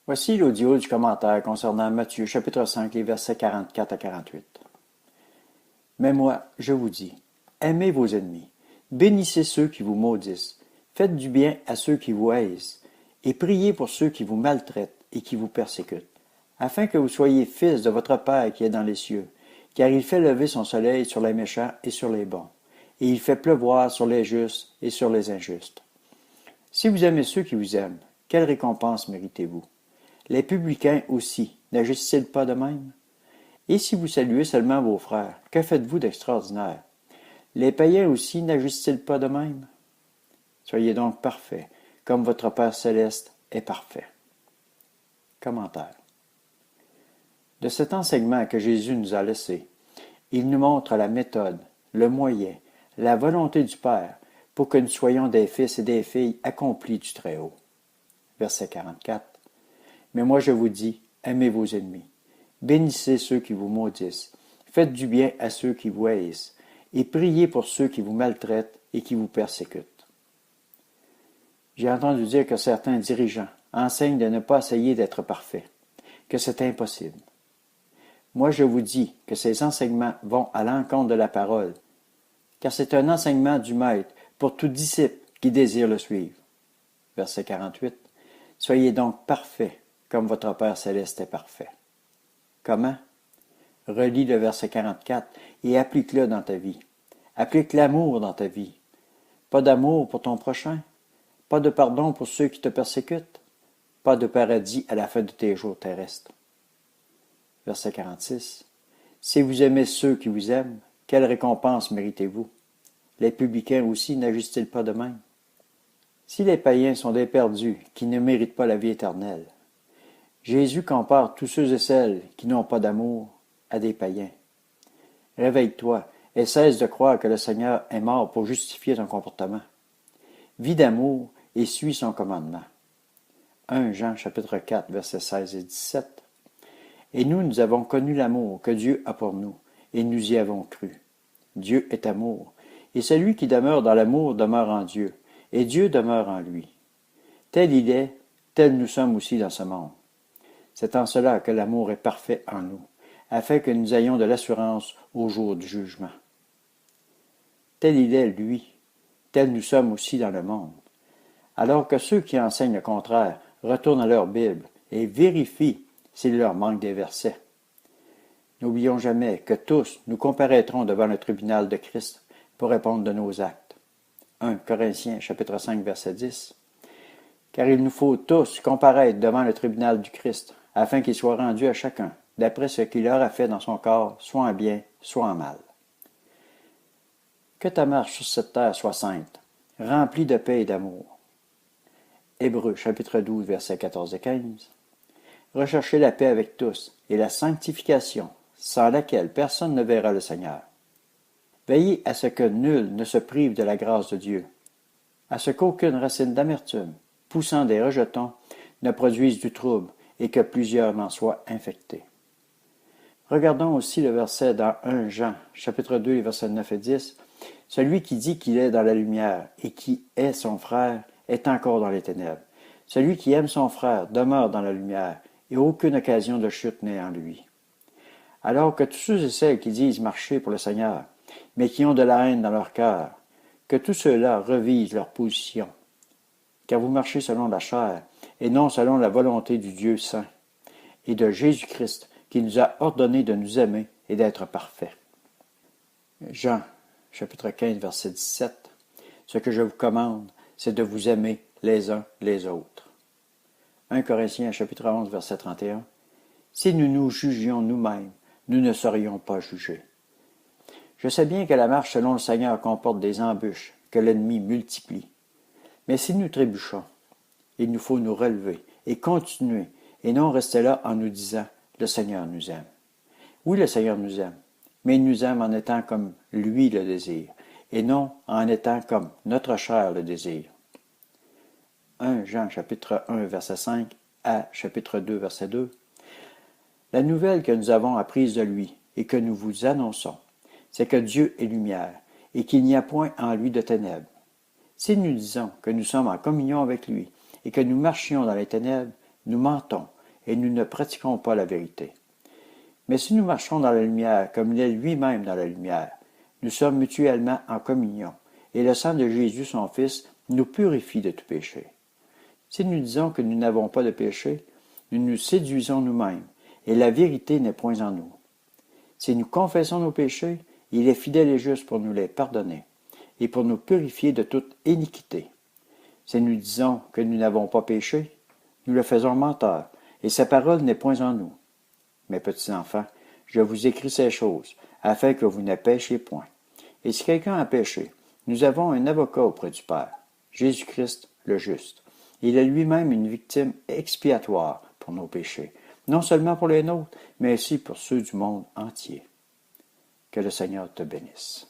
Voici l'audio du commentaire concernant Matthieu chapitre 5, les versets 44 à 48. Mais moi, je vous dis, aimez vos ennemis, bénissez ceux qui vous maudissent, faites du bien à ceux qui vous haïssent, et priez pour ceux qui vous maltraitent et qui vous persécutent, afin que vous soyez fils de votre Père qui est dans les cieux, car il fait lever son soleil sur les méchants et sur les bons, et il fait pleuvoir sur les justes et sur les injustes. Si vous aimez ceux qui vous aiment, quelle récompense méritez-vous? Les publicains aussi, n'agissent-ils pas de même? Et si vous saluez seulement vos frères, que faites-vous d'extraordinaire? Les païens aussi n'agissent-ils pas de même? Soyez donc parfaits, comme votre Père céleste est parfait. Commentaire. De cet enseignement que Jésus nous a laissé, il nous montre la méthode, le moyen, la volonté du Père pour que nous soyons des fils et des filles accomplis du Très-Haut. Verset 44. Mais moi je vous dis, aimez vos ennemis, bénissez ceux qui vous maudissent, faites du bien à ceux qui vous haïssent, et priez pour ceux qui vous maltraitent et qui vous persécutent. J'ai entendu dire que certains dirigeants enseignent de ne pas essayer d'être parfaits, que c'est impossible. Moi je vous dis que ces enseignements vont à l'encontre de la parole, car c'est un enseignement du Maître pour tout disciple qui désire le suivre. Verset 48. Soyez donc parfaits, comme votre Père céleste est parfait. Comment? Relis le verset 44 et applique-le dans ta vie. Applique l'amour dans ta vie. Pas d'amour pour ton prochain. Pas de pardon pour ceux qui te persécutent. Pas de paradis à la fin de tes jours terrestres. Verset 46. Si vous aimez ceux qui vous aiment, quelle récompense méritez-vous? Les publicains aussi n'agissent-ils pas de même? Si les païens sont des perdus qui ne méritent pas la vie éternelle, Jésus compare tous ceux et celles qui n'ont pas d'amour à des païens. Réveille-toi et cesse de croire que le Seigneur est mort pour justifier ton comportement. Vis d'amour et suis son commandement. 1 Jean chapitre 4, versets 16 et 17. Et nous avons connu l'amour que Dieu a pour nous, et nous y avons cru. Dieu est amour, et celui qui demeure dans l'amour demeure en Dieu, et Dieu demeure en lui. Tel il est, tel nous sommes aussi dans ce monde. C'est en cela que l'amour est parfait en nous, afin que nous ayons de l'assurance au jour du jugement. Tel il est, lui, tel nous sommes aussi dans le monde. Alors que ceux qui enseignent le contraire retournent à leur Bible et vérifient s'il leur manque des versets. N'oublions jamais que tous nous comparaîtrons devant le tribunal de Christ pour répondre de nos actes. 1 Corinthiens chapitre 5 verset 10. Car il nous faut tous comparaître devant le tribunal du Christ, afin qu'il soit rendu à chacun, d'après ce qu'il aura fait dans son corps, soit en bien, soit en mal. Que ta marche sur cette terre soit sainte, remplie de paix et d'amour. Hébreux chapitre 12 versets 14 et 15. Recherchez la paix avec tous et la sanctification, sans laquelle personne ne verra le Seigneur. Veillez à ce que nul ne se prive de la grâce de Dieu, à ce qu'aucune racine d'amertume, poussant des rejetons, ne produise du trouble et que plusieurs n'en soient infectés. Regardons aussi le verset dans 1 Jean, chapitre 2, versets 9 et 10. Celui qui dit qu'il est dans la lumière et qui est son frère est encore dans les ténèbres. Celui qui aime son frère demeure dans la lumière et aucune occasion de chute n'est en lui. Alors que tous ceux et celles qui disent marcher pour le Seigneur, mais qui ont de la haine dans leur cœur, que tous ceux-là revisent leur position. Car vous marchez selon la chair, et non selon la volonté du Dieu saint, et de Jésus-Christ, qui nous a ordonné de nous aimer et d'être parfaits. Jean, chapitre 15, verset 17. Ce que je vous commande, c'est de vous aimer les uns les autres. 1 Corinthiens, chapitre 11, verset 31. Si nous nous jugions nous-mêmes, nous ne serions pas jugés. Je sais bien que la marche selon le Seigneur comporte des embûches que l'ennemi multiplie. Mais si nous trébuchons, il nous faut nous relever et continuer, et non rester là en nous disant « Le Seigneur nous aime ». Oui, le Seigneur nous aime, mais il nous aime en étant comme lui le désire, et non en étant comme notre chair le désire. 1 Jean chapitre 1 verset 5 à chapitre 2 verset 2. La nouvelle que nous avons apprise de lui et que nous vous annonçons, c'est que Dieu est lumière et qu'il n'y a point en lui de ténèbres. Si nous disons que nous sommes en communion avec lui et que nous marchions dans les ténèbres, nous mentons et nous ne pratiquons pas la vérité. Mais si nous marchons dans la lumière, comme il est lui-même dans la lumière, nous sommes mutuellement en communion, et le sang de Jésus, son Fils, nous purifie de tout péché. Si nous disons que nous n'avons pas de péché, nous nous séduisons nous-mêmes, et la vérité n'est point en nous. Si nous confessons nos péchés, il est fidèle et juste pour nous les pardonner, et pour nous purifier de toute iniquité. Si nous disons que nous n'avons pas péché, nous le faisons menteur, et sa parole n'est point en nous. Mes petits enfants, je vous écris ces choses, afin que vous ne péchiez point. Et si quelqu'un a péché, nous avons un avocat auprès du Père, Jésus-Christ le juste. Il est lui-même une victime expiatoire pour nos péchés, non seulement pour les nôtres, mais aussi pour ceux du monde entier. Que le Seigneur te bénisse.